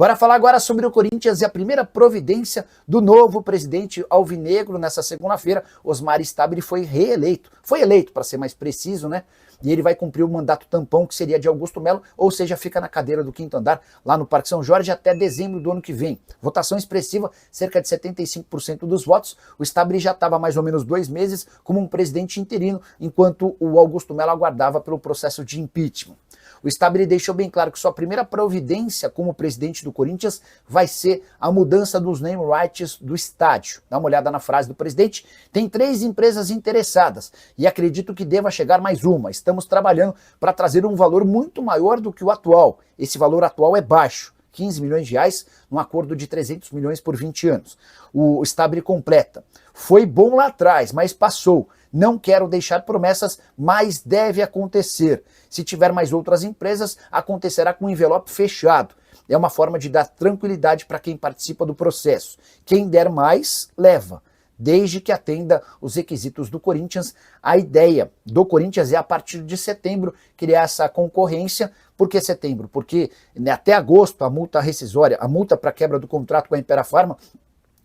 Bora falar agora sobre o Corinthians e a primeira providência do novo presidente alvinegro nessa segunda-feira. Osmar Stabile foi reeleito. Foi eleito, para ser mais preciso, né? E ele vai cumprir o mandato tampão, que seria de Augusto Melo, ou seja, fica na cadeira do quinto andar, lá no Parque São Jorge, até dezembro do ano que vem. Votação expressiva, cerca de 75% dos votos. O Stabile já estava há mais ou menos 2 meses como um presidente interino, enquanto o Augusto Melo aguardava pelo processo de impeachment. O Stabile deixou bem claro que sua primeira providência como presidente do Corinthians vai ser a mudança dos name rights do estádio. Dá uma olhada na frase do presidente. Tem 3 empresas interessadas e acredito que deva chegar mais uma. Estamos trabalhando para trazer um valor muito maior do que o atual. Esse valor atual é baixo. 15 milhões de reais, num acordo de 300 milhões por 20 anos. O Stabile completa. Foi bom lá atrás, mas passou. Não quero deixar promessas, mas deve acontecer. Se tiver mais outras empresas, acontecerá com um envelope fechado. É uma forma de dar tranquilidade para quem participa do processo. Quem der mais, leva. Desde que atenda os requisitos do Corinthians. A ideia do Corinthians é, a partir de setembro, criar essa concorrência. Por que setembro? Porque até agosto a multa rescisória, a multa para quebra do contrato com a Impera Pharma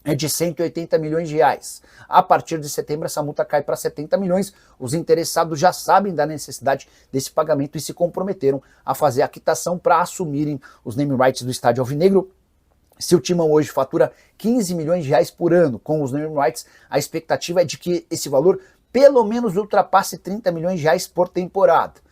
é de 180 milhões de reais. A partir de setembro essa multa cai para 70 milhões. Os interessados já sabem da necessidade desse pagamento e se comprometeram a fazer a quitação para assumirem os name rights do estádio alvinegro. Se o Timão hoje fatura 15 milhões de reais por ano com os name rights, a expectativa é de que esse valor pelo menos ultrapasse 30 milhões de reais por temporada.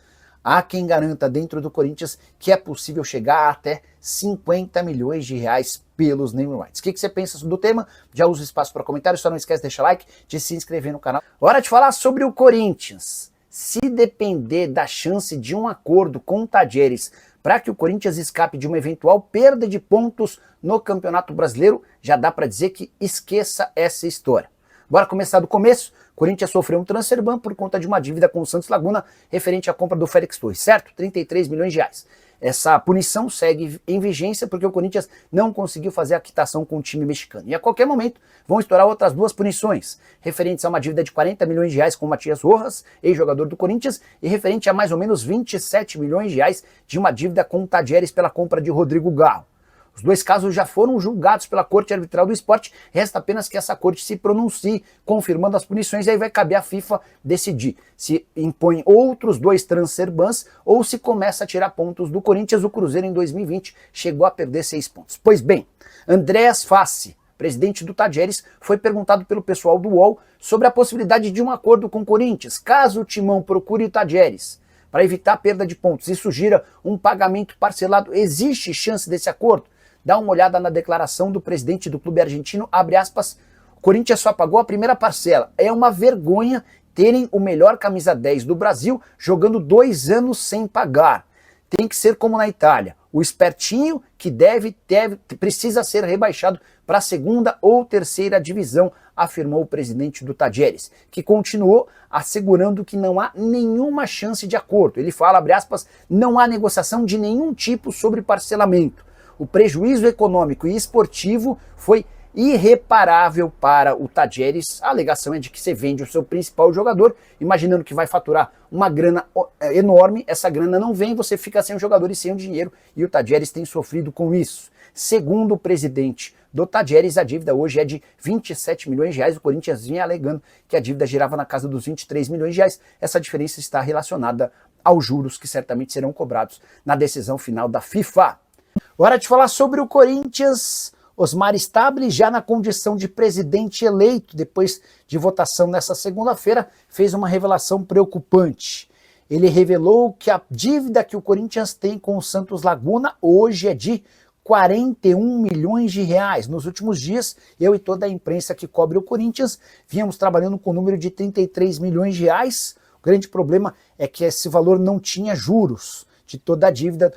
Há quem garanta dentro do Corinthians que é possível chegar a até 50 milhões de reais pelos name rights. O que você pensa do tema? Já usa o espaço para comentário, só não esquece de deixar like, de se inscrever no canal. Hora de falar sobre o Corinthians. Se depender da chance de um acordo com o Tadieres para que o Corinthians escape de uma eventual perda de pontos no Campeonato Brasileiro, já dá para dizer que esqueça essa história. Bora começar do começo. Corinthians sofreu um transfer ban por conta de uma dívida com o Santos Laguna referente à compra do Félix Torres, certo? 33 milhões de reais. Essa punição segue em vigência porque o Corinthians não conseguiu fazer a quitação com o time mexicano. E a qualquer momento vão estourar outras 2 punições, referentes a uma dívida de 40 milhões de reais com o Matias Rojas, ex-jogador do Corinthians, e referente a mais ou menos 27 milhões de reais de uma dívida com o Tadieres pela compra de Rodrigo Garro. Os 2 casos já foram julgados pela Corte Arbitral do Esporte, resta apenas que essa corte se pronuncie, confirmando as punições, e aí vai caber à FIFA decidir se impõe outros 2 transfer bans ou se começa a tirar pontos do Corinthians. O Cruzeiro em 2020 chegou a perder 6 pontos. Pois bem, Andréas Fassi, presidente do Tadieres, foi perguntado pelo pessoal do UOL sobre a possibilidade de um acordo com o Corinthians, caso o Timão procure o Tadieres, para evitar a perda de pontos e sugira um pagamento parcelado. Existe chance desse acordo? Dá uma olhada na declaração do presidente do clube argentino, abre aspas, o Corinthians só pagou a primeira parcela. É uma vergonha terem o melhor camisa 10 do Brasil jogando 2 anos sem pagar. Tem que ser como na Itália. O espertinho que precisa ser rebaixado para a 2ª ou 3ª divisão, afirmou o presidente do Tadieres, que continuou assegurando que não há nenhuma chance de acordo. Ele fala, abre aspas, não há negociação de nenhum tipo sobre parcelamento. O prejuízo econômico e esportivo foi irreparável para o Tadieres. A alegação é de que você vende o seu principal jogador, imaginando que vai faturar uma grana enorme, essa grana não vem, você fica sem o jogador e sem o dinheiro, e o Tadieres tem sofrido com isso. Segundo o presidente do Tadieres, a dívida hoje é de 27 milhões de reais, o Corinthians vinha alegando que a dívida girava na casa dos 23 milhões de reais, essa diferença está relacionada aos juros que certamente serão cobrados na decisão final da FIFA. Hora de falar sobre o Corinthians. Osmar Stabile, já na condição de presidente eleito, depois de votação nessa segunda-feira, fez uma revelação preocupante. Ele revelou que a dívida que o Corinthians tem com o Santos Laguna hoje é de 41 milhões de reais. Nos últimos dias, eu e toda a imprensa que cobre o Corinthians vínhamos trabalhando com o número de 33 milhões de reais. O grande problema é que esse valor não tinha juros de toda a dívida,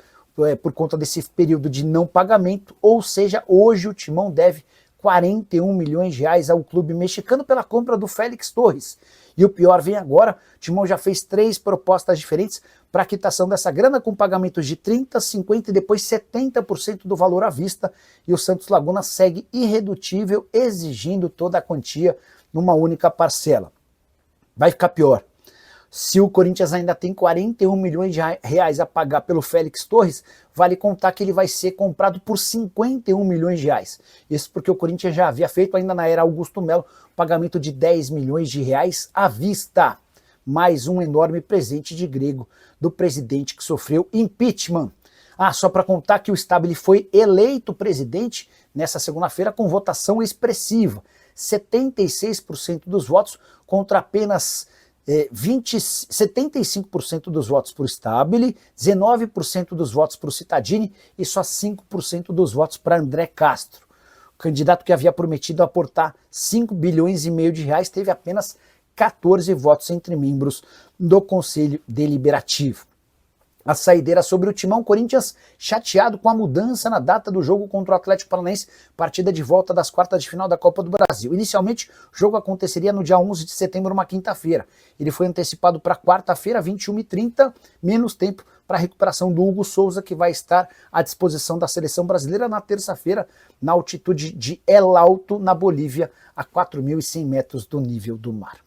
por conta desse período de não pagamento, ou seja, hoje o Timão deve 41 milhões de reais ao clube mexicano pela compra do Félix Torres. E o pior vem agora, o Timão já fez 3 propostas diferentes para a quitação dessa grana, com pagamentos de 30%, 50% e depois 70% do valor à vista, e o Santos Laguna segue irredutível, exigindo toda a quantia numa única parcela. Vai ficar pior. Se o Corinthians ainda tem 41 milhões de reais a pagar pelo Félix Torres, vale contar que ele vai ser comprado por 51 milhões de reais. Isso porque o Corinthians já havia feito, ainda na era Augusto Melo, pagamento de 10 milhões de reais à vista. Mais um enorme presente de grego do presidente que sofreu impeachment. Só para contar que o Stabile foi eleito presidente nessa segunda-feira com votação expressiva. 76% dos votos contra apenas 75% dos votos para o Stabile, 19% dos votos para o Cittadini e só 5% dos votos para André Castro. O candidato que havia prometido aportar 5 bilhões e meio de reais teve apenas 14 votos entre membros do Conselho Deliberativo. A saideira sobre o Timão, Corinthians chateado com a mudança na data do jogo contra o Atlético Paranaense, partida de volta das quartas de final da Copa do Brasil. Inicialmente, o jogo aconteceria no dia 11 de setembro, uma quinta-feira. Ele foi antecipado para quarta-feira, 21h30, menos tempo para a recuperação do Hugo Souza, que vai estar à disposição da seleção brasileira na terça-feira, na altitude de El Alto, na Bolívia, a 4.100 metros do nível do mar.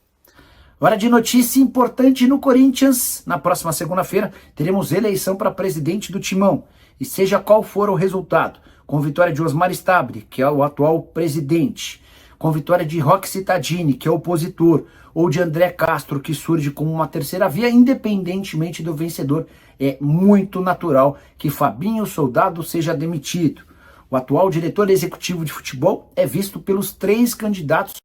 Hora de notícia importante no Corinthians. Na próxima segunda-feira teremos eleição para presidente do Timão. E seja qual for o resultado, com vitória de Osmar Stabile, que é o atual presidente, com vitória de Roque Cittadini, que é opositor, ou de André Castro, que surge como uma terceira via, independentemente do vencedor, é muito natural que Fabinho Soldado seja demitido. O atual diretor executivo de futebol é visto pelos 3 candidatos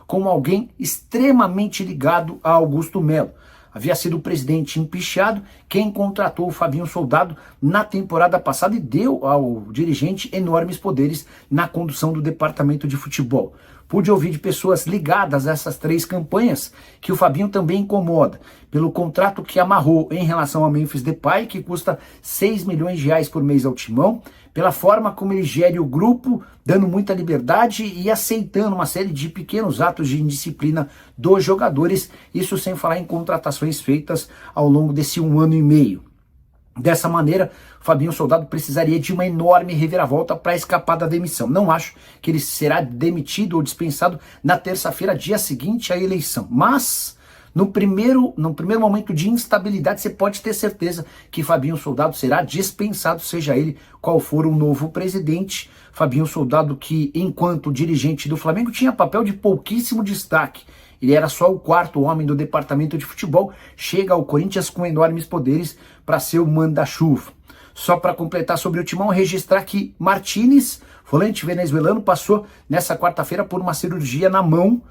como alguém extremamente ligado a Augusto Melo. Havia sido o presidente empichado quem contratou o Fabinho Soldado na temporada passada e deu ao dirigente enormes poderes na condução do departamento de futebol. Pude ouvir de pessoas ligadas a essas 3 campanhas que o Fabinho também incomoda pelo contrato que amarrou em relação ao Memphis Depay, que custa 6 milhões de reais por mês ao Timão, pela forma como ele gere o grupo, dando muita liberdade e aceitando uma série de pequenos atos de indisciplina dos jogadores, isso sem falar em contratações feitas ao longo desse 1 ano e meio. Dessa maneira, Fabinho Soldado precisaria de uma enorme reviravolta para escapar da demissão. Não acho que ele será demitido ou dispensado na terça-feira, dia seguinte à eleição, mas no primeiro momento de instabilidade, você pode ter certeza que Fabinho Soldado será dispensado, seja ele qual for o novo presidente. Fabinho Soldado, que enquanto dirigente do Flamengo tinha papel de pouquíssimo destaque, ele era só o 4º homem do departamento de futebol, chega ao Corinthians com enormes poderes para ser o manda-chuva. Só para completar sobre o Timão, registrar que Martínez, volante venezuelano, passou nessa quarta-feira por uma cirurgia na mão,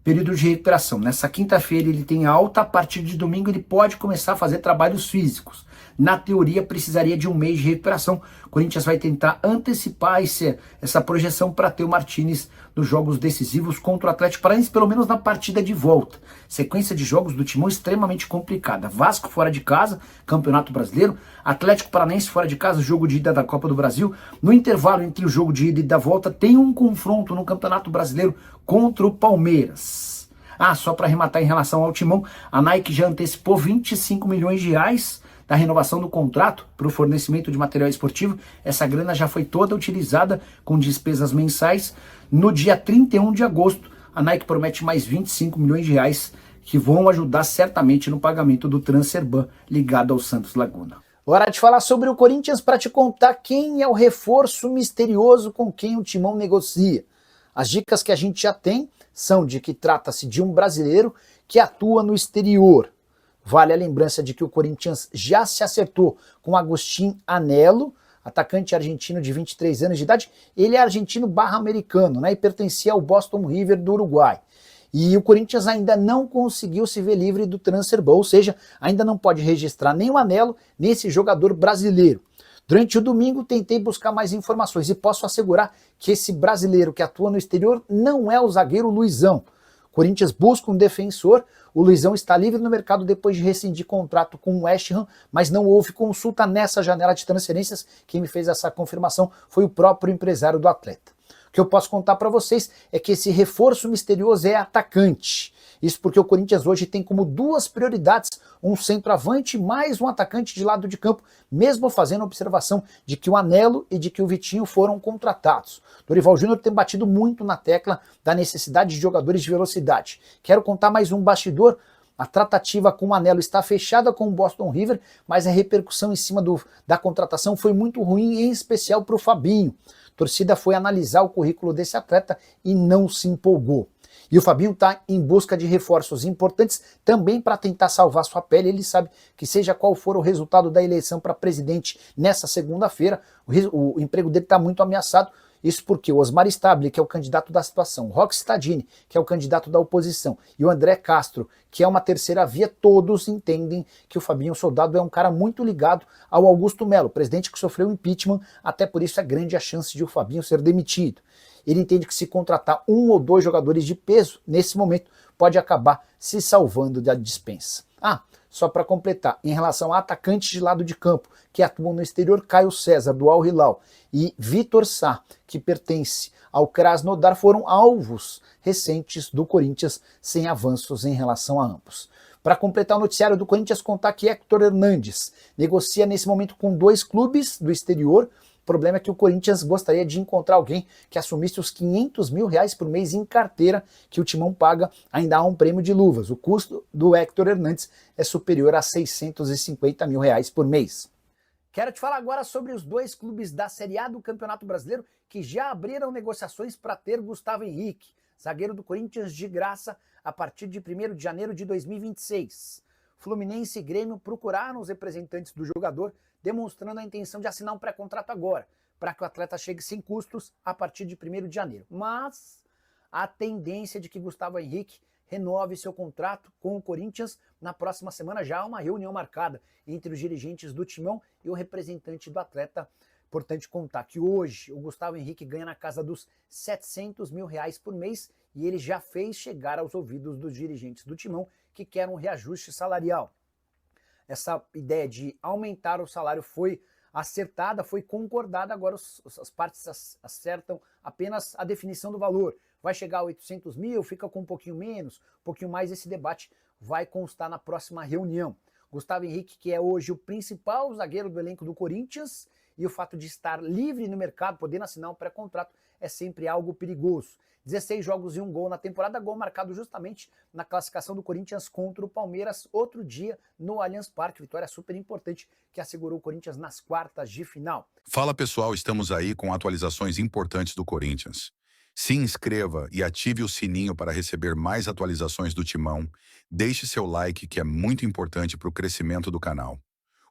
período de recuperação. Nessa quinta-feira ele tem alta, a partir de domingo ele pode começar a fazer trabalhos físicos. Na teoria precisaria de 1 mês de recuperação. O Corinthians vai tentar antecipar essa projeção para ter o Martínez nos jogos decisivos contra o Atlético Paranaense, pelo menos na partida de volta. Sequência de jogos do Timão extremamente complicada. Vasco fora de casa, Campeonato Brasileiro. Atlético Paranaense fora de casa, jogo de ida da Copa do Brasil. No intervalo entre o jogo de ida e da volta tem um confronto no Campeonato Brasileiro contra o Palmeiras. Só para arrematar em relação ao Timão, a Nike já antecipou 25 milhões de reais da renovação do contrato para o fornecimento de material esportivo. Essa grana já foi toda utilizada com despesas mensais. No dia 31 de agosto, a Nike promete mais 25 milhões de reais que vão ajudar certamente no pagamento do transferban ligado ao Santos Laguna. Hora de falar sobre o Corinthians para te contar quem é o reforço misterioso com quem o Timão negocia. As dicas que a gente já tem são de que trata-se de um brasileiro que atua no exterior. Vale a lembrança de que o Corinthians já se acertou com Agustín Anello, atacante argentino de 23 anos de idade. Ele é argentino/americano, né, e pertencia ao Boston River do Uruguai. E o Corinthians ainda não conseguiu se ver livre do transferban, ou seja, ainda não pode registrar nem o Anello, nem esse jogador brasileiro. Durante o domingo tentei buscar mais informações e posso assegurar que esse brasileiro que atua no exterior não é o zagueiro Luizão. O Corinthians busca um defensor, o Luizão está livre no mercado depois de rescindir contrato com o West Ham, mas não houve consulta nessa janela de transferências. Quem me fez essa confirmação foi o próprio empresário do atleta. O que eu posso contar para vocês é que esse reforço misterioso é atacante. Isso porque o Corinthians hoje tem como 2 prioridades um centroavante mais um atacante de lado de campo, mesmo fazendo a observação de que o Anello e de que o Vitinho foram contratados. Dorival Júnior tem batido muito na tecla da necessidade de jogadores de velocidade. Quero contar mais um bastidor. A tratativa com o Anello está fechada com o Boston River, mas a repercussão em cima da contratação foi muito ruim, em especial para o Fabinho. A torcida foi analisar o currículo desse atleta e não se empolgou. E o Fabinho está em busca de reforços importantes também para tentar salvar sua pele. Ele sabe que seja qual for o resultado da eleição para presidente nessa segunda-feira, o emprego dele está muito ameaçado. Isso porque o Osmar Stabile, que é o candidato da situação, o Roque Stadini, que é o candidato da oposição, e o André Castro, que é uma terceira via, todos entendem que o Fabinho Soldado é um cara muito ligado ao Augusto Melo, presidente que sofreu impeachment, até por isso é grande a chance de o Fabinho ser demitido. Ele entende que se contratar um ou dois jogadores de peso, nesse momento, pode acabar se salvando da dispensa. Só para completar, em relação a atacantes de lado de campo que atuam no exterior, Caio César, do Al Hilal, e Vitor Sá, que pertence ao Krasnodar, foram alvos recentes do Corinthians, sem avanços em relação a ambos. Para completar o noticiário do Corinthians, contar que Héctor Hernandes negocia nesse momento com 2 clubes do exterior. O problema é que o Corinthians gostaria de encontrar alguém que assumisse os R$500 mil por mês em carteira que o Timão paga. Ainda há um prêmio de luvas. O custo do Héctor Hernandes é superior a R$650 mil por mês. Quero te falar agora sobre os 2 clubes da Série A do Campeonato Brasileiro que já abriram negociações para ter Gustavo Henrique, zagueiro do Corinthians, de graça a partir de 1º de janeiro de 2026. Fluminense e Grêmio procuraram os representantes do jogador, demonstrando a intenção de assinar um pré-contrato agora, para que o atleta chegue sem custos a partir de 1º de janeiro. Mas a tendência de que Gustavo Henrique renove seu contrato com o Corinthians na próxima semana. Já há uma reunião marcada entre os dirigentes do Timão e o representante do atleta. Importante contar que hoje o Gustavo Henrique ganha na casa dos R$700 mil por mês e ele já fez chegar aos ouvidos dos dirigentes do Timão que querem um reajuste salarial. Essa ideia de aumentar o salário foi acertada, foi concordada, agora as partes acertam apenas a definição do valor. Vai chegar a 800 mil, fica com um pouquinho menos, um pouquinho mais, esse debate vai constar na próxima reunião. Gustavo Henrique, que é hoje o principal zagueiro do elenco do Corinthians, e o fato de estar livre no mercado, podendo assinar um pré-contrato, é sempre algo perigoso. 16 jogos e 1 gol na temporada, gol marcado justamente na classificação do Corinthians contra o Palmeiras, outro dia no Allianz Parque, vitória super importante que assegurou o Corinthians nas quartas de final. Fala pessoal, estamos aí com atualizações importantes do Corinthians. Se inscreva e ative o sininho para receber mais atualizações do Timão. Deixe seu like, que é muito importante para o crescimento do canal.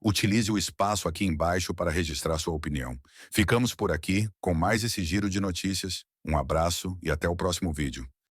Utilize o espaço aqui embaixo para registrar sua opinião. Ficamos por aqui com mais esse giro de notícias. Um abraço e até o próximo vídeo.